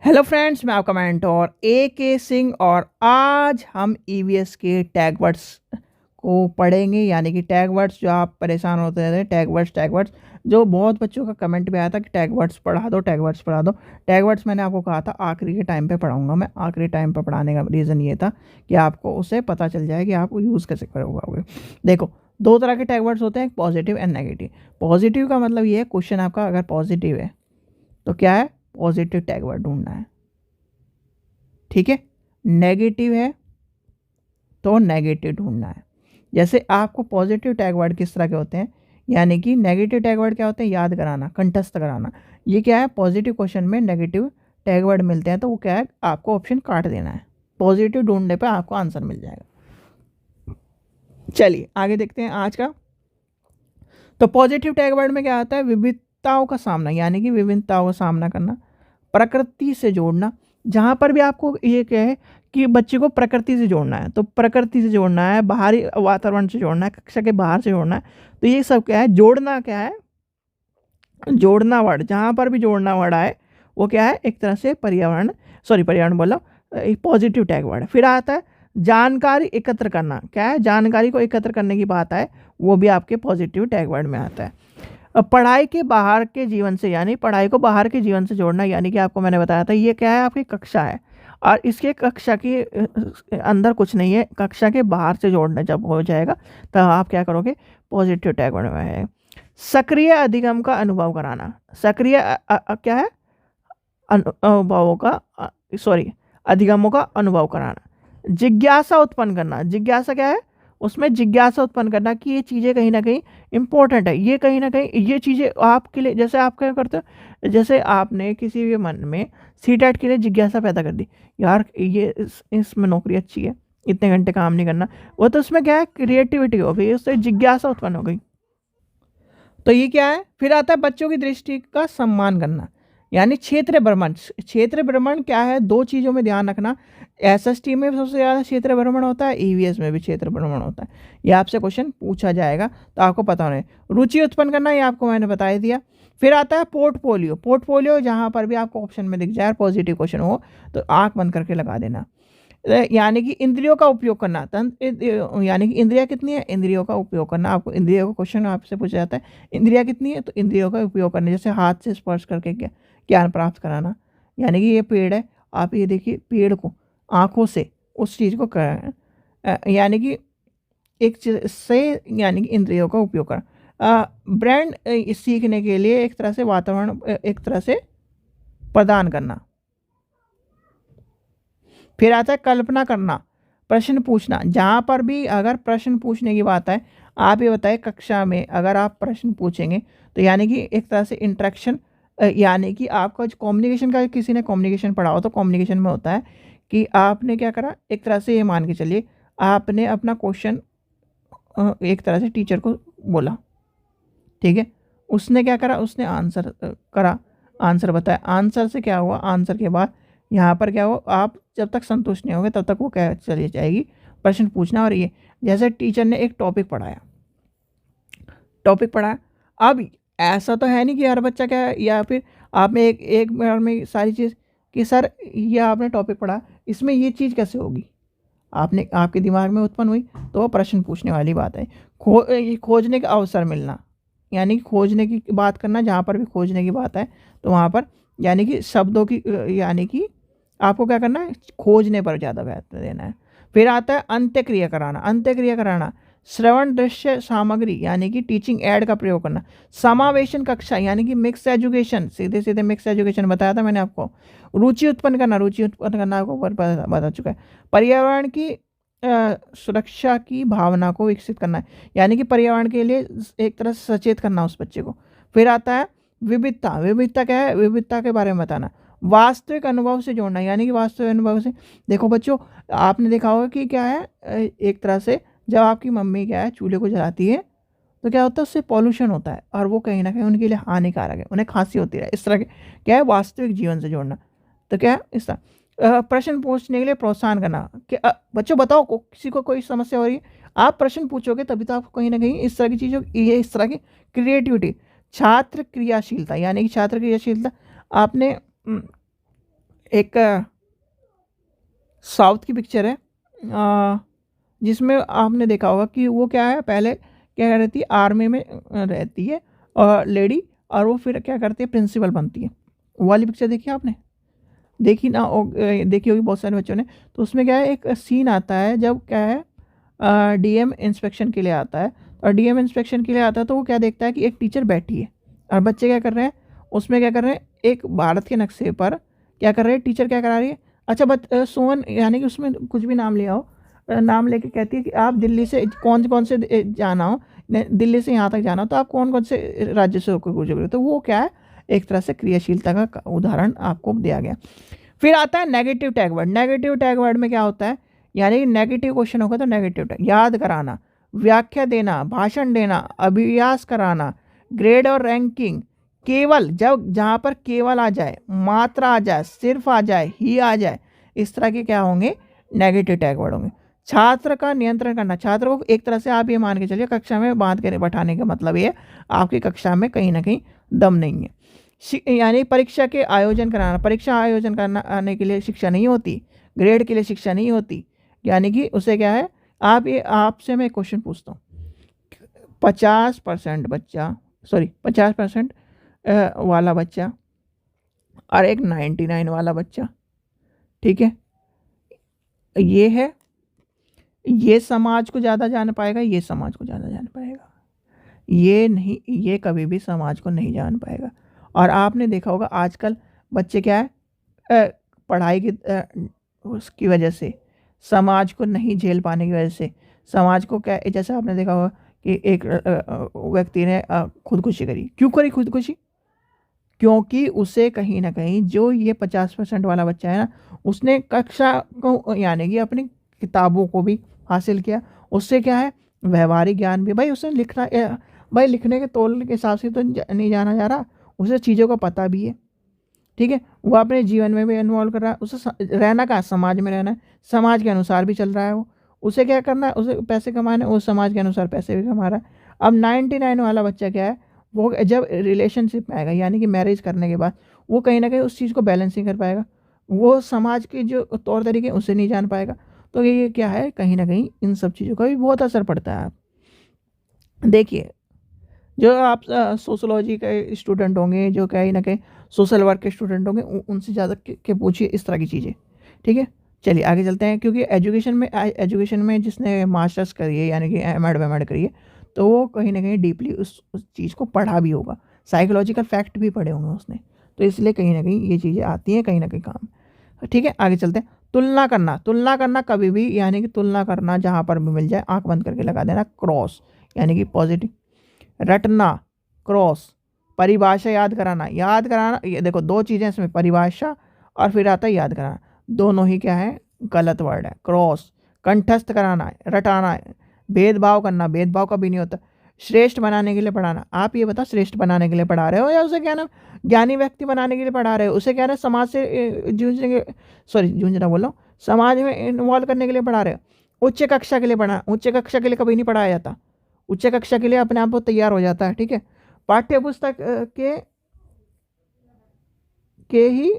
Hello friends, मैं आपका mentor के सिंह और आज हम ईवीएस के टैग वर्ड्स को पढ़ेंगे। यानी कि टैग वर्ड्स जो आप परेशान होते रहते हैं, टैग वर्ड्स जो बहुत बच्चों का कमेंट भी आया था कि टैग वर्ड्स पढ़ा दो, टैग वर्ड्स पढ़ा दो। टैग वर्ड्स मैंने आपको कहा था आखिरी के टाइम पे पढ़ाऊंगा। मैं आखिरी टाइम पे पढ़ाने का रीज़न ये था कि आपको उससे पता चल जाए कि आप यूज़ कैसे करोगे। देखो, दो तरह के टैग वर्ड्स होते हैं, एक पॉजिटिव एंड नेगेटिव। पॉजिटिव का मतलब ये है, क्वेश्चन आपका अगर पॉजिटिव है तो क्या है, पॉजिटिव टैग वर्ड ढूंढना है, ठीक है। नेगेटिव है तो नेगेटिव ढूंढना है। जैसे आपको पॉजिटिव टैग वर्ड किस तरह के होते हैं, यानी कि नेगेटिव टैग वर्ड क्या होते हैं, याद कराना, कंठस्थ कराना। ये क्या है, पॉजिटिव क्वेश्चन में नेगेटिव टैग वर्ड मिलते हैं तो वो क्या है, आपको ऑप्शन काट देना है। पॉजिटिव ढूंढने पे आपको आंसर मिल जाएगा। चलिए आगे देखते हैं आज का। तो पॉजिटिव टैग वर्ड में क्या आता है, विविधताओं का सामना, यानी कि विभिन्नताओं का सामना करना, प्रकृति से जोड़ना। जहाँ पर भी आपको ये क्या है कि बच्चे को प्रकृति से जोड़ना है, तो प्रकृति से जोड़ना है, बाहरी वातावरण से जोड़ना है, कक्षा के बाहर से जोड़ना है। तो ये सब क्या है, जोड़ना क्या है, जोड़ना वर्ड। जहाँ पर भी जोड़ना वर्ड आए वो क्या है, एक तरह से पर्यावरण बोला, एक पॉजिटिव टैग वर्ड है। फिर आता है जानकारी एकत्र करना। क्या है, जानकारी को एकत्र करने की बात है, वो भी आपके पॉजिटिव टैग वर्ड में आता है। पढ़ाई के बाहर के जीवन से, यानी पढ़ाई को बाहर के जीवन से जोड़ना। यानी कि आपको मैंने बताया था ये क्या है, आपकी कक्षा है और इसके कक्षा के अंदर कुछ नहीं है, कक्षा के बाहर से जोड़ना जब हो जाएगा तब आप क्या करोगे, पॉजिटिव टैग वर्ड में है। सक्रिय अधिगम का अनुभव कराना। सक्रिय क्या है, अनुभवों का अधिगमों का अनुभव कराना। जिज्ञासा उत्पन्न करना। जिज्ञासा क्या है, उसमें जिज्ञासा उत्पन्न करना कि ये चीज़ें कहीं ना कहीं इंपॉर्टेंट है, ये कहीं ना कहीं ये चीज़ें आपके लिए, जैसे आप क्या करते हो, जैसे आपने किसी भी मन में सीटेट के लिए जिज्ञासा पैदा कर दी, यार ये इसमें नौकरी अच्छी है, इतने घंटे काम नहीं करना, वो तो उसमें क्या है, क्रिएटिविटी हो गई, उससे जिज्ञासा उत्पन्न हो गई। तो ये क्या है, फिर आता है बच्चों की दृष्टि का सम्मान करना, यानी क्षेत्र भ्रमण। क्षेत्र भ्रमण क्या है, दो चीज़ों में ध्यान रखना। एसएसटी में सबसे ज़्यादा क्षेत्र भ्रमण होता है, ईवीएस में भी क्षेत्र भ्रमण होता है। ये आपसे क्वेश्चन पूछा जाएगा तो आपको पता होना है। रुचि उत्पन्न करना, ये आपको मैंने बता ही दिया। फिर आता है पोर्टफोलियो। पोर्टफोलियो जहाँ पर भी आपको ऑप्शन में दिख जाए पॉजिटिव क्वेश्चन हो तो आँख बंद करके लगा देना। यानी कि इंद्रियों का उपयोग करना, यानी कि इंद्रिया कितनी है, इंद्रियों का उपयोग करना। आपको इंद्रियों का क्वेश्चन आपसे पूछा जाता है, इंद्रिया कितनी है, तो इंद्रियों का उपयोग करना। जैसे हाथ से स्पर्श करके ज्ञान प्राप्त कराना, यानी कि ये पेड़ है, आप ये देखिए पेड़ को आँखों से उस चीज़ को कर, यानी कि एक चीज़ से, यानी कि इंद्रियों का उपयोग करना। ब्रांड सीखने के लिए एक तरह से वातावरण एक तरह से प्रदान करना। फिर आता है कल्पना करना, प्रश्न पूछना। जहाँ पर भी अगर प्रश्न पूछने की बात है, आप ये बताएं कक्षा में अगर आप प्रश्न पूछेंगे तो यानी कि एक तरह से इंटरेक्शन, यानी कि आपका जो कम्युनिकेशन का, किसी ने कम्युनिकेशन पढ़ा हो तो कम्युनिकेशन में होता है कि आपने क्या करा, एक तरह से ये मान के चलिए आपने अपना क्वेश्चन एक तरह से टीचर को बोला, ठीक है। उसने क्या करा, उसने आंसर करा, आंसर बताया। आंसर से क्या हुआ, आंसर के बाद यहाँ पर क्या हो, आप जब तक संतुष्ट नहीं होंगे तब तक वो क्या चली जाएगी, प्रश्न पूछना। और ये जैसे टीचर ने एक टॉपिक पढ़ाया, अब ऐसा तो है नहीं कि हर बच्चा क्या है, या फिर आपने एक एक बार में सारी चीज़ कि सर ये आपने टॉपिक पढ़ा, इसमें ये चीज़ कैसे होगी, आपने आपके दिमाग में उत्पन्न हुई तो वो प्रश्न पूछने वाली बात है। खोजने का अवसर मिलना, यानी कि खोजने की बात करना। जहाँ पर भी खोजने की बात है तो वहाँ पर यानी कि शब्दों की, यानी कि आपको क्या करना है, खोजने पर ज़्यादा महत्व देना है। फिर आता है अंत्यक्रिया कराना। अंत्यक्रिया कराना, श्रवण दृश्य सामग्री, यानी कि टीचिंग एड का प्रयोग करना। समावेशन कक्षा, यानी कि मिक्स एजुकेशन, सीधे सीधे मिक्स एजुकेशन बताया था मैंने आपको। रुचि उत्पन्न करना, रुचि उत्पन्न करना आपको बता चुका है। पर्यावरण की सुरक्षा की भावना को विकसित करना है, यानी कि पर्यावरण के लिए एक तरह से सचेत करना उस बच्चे को। फिर आता है विविधता। विविधता क्या है, विविधता के बारे में बताना। वास्तविक अनुभव से जोड़ना, यानी कि वास्तविक अनुभव से, देखो बच्चों आपने देखा होगा कि क्या है, एक तरह से जब आपकी मम्मी क्या है चूल्हे को जलाती है तो क्या होता है, उससे पॉल्यूशन होता है और वो कहीं ना कहीं उनके लिए हानिकारक है, उन्हें खांसी होती है। इस तरह के क्या है, वास्तविक जीवन से जोड़ना। तो क्या है, इस तरह प्रश्न पूछने के लिए प्रोत्साहन करना कि बच्चों बताओ किसी को कोई समस्या हो रही है, आप प्रश्न पूछोगे तभी तो आपको कहीं ना कहीं इस तरह की चीज़ों, ये इस तरह की क्रिएटिविटी। छात्र क्रियाशीलता, यानी कि छात्र क्रियाशीलता, आपने एक साउथ की पिक्चर है, जिसमें आपने देखा होगा कि वो क्या है, पहले क्या रहती है, आर्मी में रहती है और लेडी, और वो फिर क्या करती है, प्रिंसिपल बनती है। वो वाली पिक्चर देखी आपने? देखी ना देखी होगी बहुत सारे बच्चों ने। तो उसमें क्या है, एक सीन आता है जब क्या है, डीएम इंस्पेक्शन के लिए आता है, और डीएम इंस्पेक्शन के लिए आता है तो वो क्या देखता है कि एक टीचर बैठी है और बच्चे क्या कर रहे हैं, उसमें क्या कर रहे हैं, एक भारत के नक्शे पर क्या कर रहे हैं, टीचर क्या करा रही है, अच्छा सोहन, यानी कि उसमें कुछ भी नाम लिया हो, नाम लेके कहती है कि आप दिल्ली से कौन से जाना हो, दिल्ली से यहाँ तक जाना हो तो आप कौन कौन से राज्य से होकर गुजरोगे। तो वो क्या है, एक तरह से क्रियाशीलता का उदाहरण आपको दिया गया। फिर आता है negative tag word. Negative tag word में क्या होता है, यानी नेगेटिव क्वेश्चन होगा तो नेगेटिव टैग, याद कराना, व्याख्या देना, भाषण देना, अभ्यास कराना, ग्रेड और रैंकिंग, केवल जब जहाँ पर केवल आ जाए, मात्रा आ जाए, सिर्फ आ जाए, ही आ जाए, इस तरह के क्या होंगे, नेगेटिव टैग वर्ड होंगे। छात्र का नियंत्रण करना, छात्र को एक तरह से आप ये मान के चलिए कक्षा में बांध के बैठाने का मतलब ये आपकी कक्षा में कहीं ना कहीं दम नहीं है। यानी परीक्षा के आयोजन कराना, परीक्षा आयोजन करना आने के लिए शिक्षा नहीं होती, ग्रेड के लिए शिक्षा नहीं होती, यानी कि उसे क्या है, आपसे मैं क्वेश्चन पूछता हूँ, 50% बच्चा, सॉरी 50% वाला बच्चा और एक 99 वाला बच्चा, ठीक है, ये है, ये समाज को ज़्यादा जान पाएगा, ये समाज को ज़्यादा जान पाएगा, ये नहीं, ये कभी भी समाज को नहीं जान पाएगा। और आपने देखा होगा आजकल बच्चे क्या है, पढ़ाई की उसकी वजह से, समाज को नहीं झेल पाने की वजह से, समाज को क्या, जैसे आपने देखा होगा कि एक व्यक्ति ने खुदकुशी करी। क्यों करी खुदकुशी? क्योंकि उसे कहीं ना कहीं, जो ये 50% वाला बच्चा है ना, उसने कक्षा को यानी कि अपनी किताबों को भी हासिल किया, उससे क्या है, व्यवहारिक ज्ञान भी, भाई उसने लिखना, भाई लिखने के तौल के हिसाब से तो नहीं जाना जा रहा, उसे चीज़ों का पता भी है, ठीक है, वो अपने जीवन में भी इन्वॉल्व कर रहा है, उसे रहना कहाँ, समाज में रहना है, समाज के अनुसार भी चल रहा है वो, उसे क्या करना है, उसे पैसे कमाने, वो समाज के अनुसार पैसे भी कमा रहा है। अब 99 वाला बच्चा क्या है, वो जब रिलेशनशिप में आएगा, यानी कि मैरिज करने के बाद, वो कहीं ना कहीं उस चीज़ को बैलेंस नहीं कर पाएगा, वो समाज के जो तौर तरीके उसे नहीं जान पाएगा। तो ये क्या है, कहीं ना कहीं इन सब चीज़ों का भी बहुत असर पड़ता है। आप देखिए, जो आप सोशोलॉजी के स्टूडेंट होंगे, जो कहीं ना कहीं सोशल वर्क के स्टूडेंट होंगे, उनसे ज़्यादा के पूछिए इस तरह की चीज़ें, ठीक है। चलिए आगे चलते हैं, क्योंकि एजुकेशन में जिसने मास्टर्स करी है, यानी कि एम एड करी है, तो वो कहीं ना कहीं डीपली उस चीज़ को पढ़ा भी होगा, साइकोलॉजिकल फैक्ट भी पढ़े होंगे उसने, तो इसलिए कहीं ना कहीं ये चीज़ें आती हैं कहीं ना कहीं काम, ठीक है। आगे चलते हैं। तुलना करना, तुलना करना कभी भी, यानी कि तुलना करना जहाँ पर भी मिल जाए आंख बंद करके लगा देना क्रॉस, यानी कि पॉजिटिव। रटना, क्रॉस। परिभाषा याद कराना, याद कराना, ये देखो दो चीज़ें इसमें, परिभाषा और फिर आता है याद कराना, दोनों ही क्या है, गलत वर्ड है, क्रॉस। कंठस्थ कराना है, रटाना है। भेदभाव करना, भेदभाव कभी नहीं होता। श्रेष्ठ बनाने के लिए पढ़ाना, आप ये बताओ श्रेष्ठ बनाने के लिए पढ़ा रहे हो या उसे क्या ना ज्ञानी व्यक्ति बनाने के लिए पढ़ा रहे हो, उसे क्या ना समाज से जूझने के, सॉरी जूझना बोल रहा हूँ, समाज में इन्वॉल्व करने के लिए पढ़ा रहे हो। उच्च कक्षा के लिए पढ़ा, उच्च कक्षा के लिए कभी नहीं पढ़ाया जाता, उच्च कक्षा के लिए अपने आप वो तैयार हो जाता है, ठीक है। पाठ्य पुस्तक के ही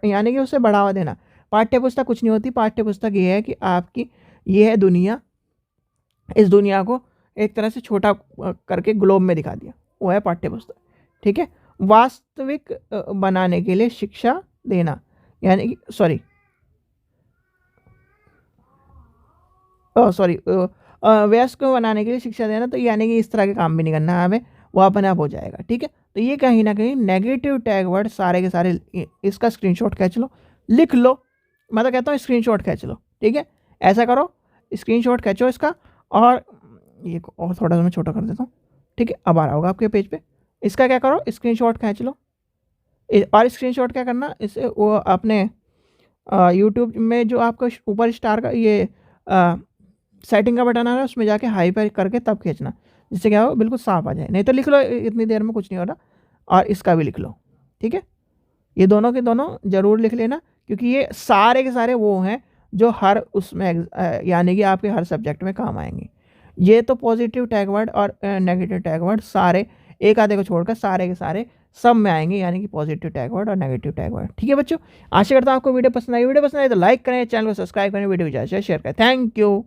यानी कि उसे बढ़ावा देना। पाठ्य पुस्तक कुछ नहीं होती, पाठ्य पुस्तक ये है कि आपकी, ये है दुनिया, इस दुनिया को एक तरह से छोटा करके ग्लोब में दिखा दिया, वो है पाठ्य पुस्तक, ठीक है। वास्तविक बनाने के लिए शिक्षा देना, यानी कि सॉरी वयस्क को बनाने के लिए शिक्षा देना, तो यानी कि इस तरह के काम भी नहीं करना है हमें, वो अपने आप हो जाएगा, ठीक है। तो ये कहीं ना कहीं नेगेटिव टैग वर्ड सारे के सारे, इसका स्क्रीनशॉट खींच लो, लिख लो, मैं तो कहता हूँ स्क्रीनशॉट खींच लो, ठीक है। ऐसा करो, स्क्रीनशॉट खींचो इसका, और ये और थोड़ा सा मैं छोटा कर देता हूँ, ठीक है। अब आ रहा होगा आपके पेज पे, इसका क्या करो, स्क्रीनशॉट खींच लो, और स्क्रीनशॉट क्या करना, इसे वो अपने यूट्यूब में जो आपका ऊपर स्टार का ये सेटिंग का बटन आ रहा है, उसमें जाके हाई पर करके तब खींचना, जिससे क्या हो, बिल्कुल साफ आ जाए, नहीं तो लिख लो इतनी देर में कुछ नहीं हो रहा, और इसका भी लिख लो, ठीक है। ये दोनों के दोनों जरूर लिख लेना, क्योंकि ये सारे के सारे वो हैं जो हर उसमें यानी कि आपके हर सब्जेक्ट में काम आएंगे। ये तो पॉजिटिव टैग वर्ड और नेगेटिव टैग वर्ड सारे, एक आधे को छोड़कर सारे के सारे सब में आएँगे, यानी कि पॉजिटिव टैग वर्ड और नेगेटिव टैग वर्ड। ठीक है बच्चों? आशा करता हूँ आपको वीडियो पसंद आई। वीडियो पसंद आई तो लाइक करें, चैनल को सब्सक्राइब करें, वीडियो को ज़्यादा से ज़्यादा शेयर करें। Thank you.